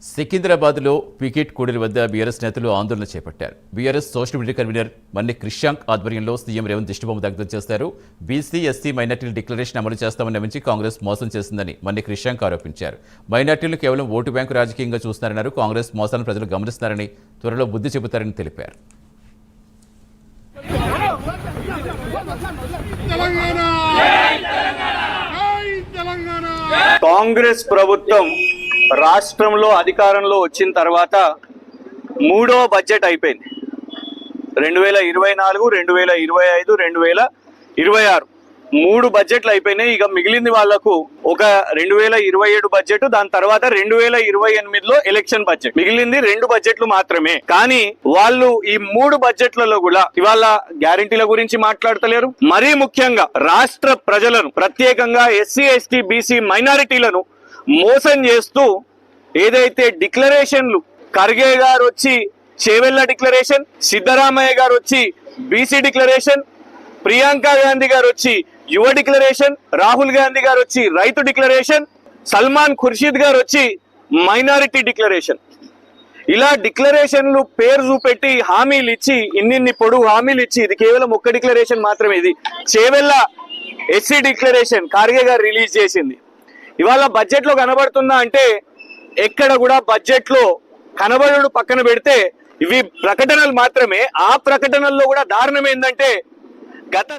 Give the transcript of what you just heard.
సికింద్రాబాద్లో పికెట్ కూడలి వద్ద బీఆర్ఎస్ నేతలు ఆందోళన చేపట్టారు. బీఆర్ఎస్ సోషల్ మీడియా కన్వీనర్ మన్ని క్రిషాంక్ ఆధ్వర్యంలో సీఎం రేవంత్ దిష్టిబొమ్మ దగ్ధం చేశారు. బీసీ ఎస్సీ మైనార్టీల డిక్లరేషన్ అమలు చేస్తామని నమ్మించి కాంగ్రెస్ మోసం చేసిందని మన్ని క్రిషాంక్ ఆరోపించారు. మైనార్టీలు కేవలం ఓటు బ్యాంకు రాజకీయంగా చూస్తున్నారన్నారు. కాంగ్రెస్ మోసాలను ప్రజలు గమనిస్తున్నారని, త్వరలో బుద్ధి చెబుతారని తెలిపారు. కాంగ్రెస్ ప్రభుత్వం రాష్ట్రంలో అధికారంలో వచ్చిన తర్వాత మూడో బడ్జెట్ అయిపోయింది. 2024, 2025, 2026 మూడు బడ్జెట్లు అయిపోయినాయి. ఇక మిగిలింది వాళ్లకు ఒక 2027 బడ్జెట్, దాని తర్వాత 2028లో ఎలక్షన్ బడ్జెట్. మిగిలింది 2 బడ్జెట్లు మాత్రమే. కానీ వాళ్ళు ఈ 3 బడ్జెట్లలో కూడా ఇవాళ గ్యారంటీల గురించి మాట్లాడతలేరు. మరీ ముఖ్యంగా రాష్ట్ర ప్రజలను, ప్రత్యేకంగా ఎస్సీ ఎస్టీ బీసీ మైనారిటీలను మోసం చేస్తూ ఏదైతే డిక్లరేషన్లు, ఖర్గే గారు వచ్చి చేవెళ్ల డిక్లరేషన్, సిద్ధరామయ్య గారు వచ్చి బీసీ డిక్లరేషన్, ప్రియాంక గాంధీ గారు వచ్చి యువ డిక్లరేషన్, రాహుల్ గాంధీ గారు వచ్చి రైతు డిక్లరేషన్, సల్మాన్ ఖుర్షీద్ గారు వచ్చి మైనారిటీ డిక్లరేషన్, ఇలా డిక్లరేషన్లు పేరు చూపెట్టి హామీలు ఇచ్చి ఇన్ని పొడుగు హామీలు ఇచ్చి ఇది కేవలం ఒక్క డిక్లరేషన్ మాత్రమే. ఇది చేవెళ్ల ఎస్సీ డిక్లరేషన్ ఖర్గే గారు రిలీజ్ చేసింది. ఇవాళ బడ్జెట్ లో కనబడుతుందా అంటే ఎక్కడ కూడా బడ్జెట్ లో కనబడుడు పక్కన పెడితే ఇవి ప్రకటనలు మాత్రమే. ఆ ప్రకటనల్లో కూడా దారుణం ఏంటంటే గత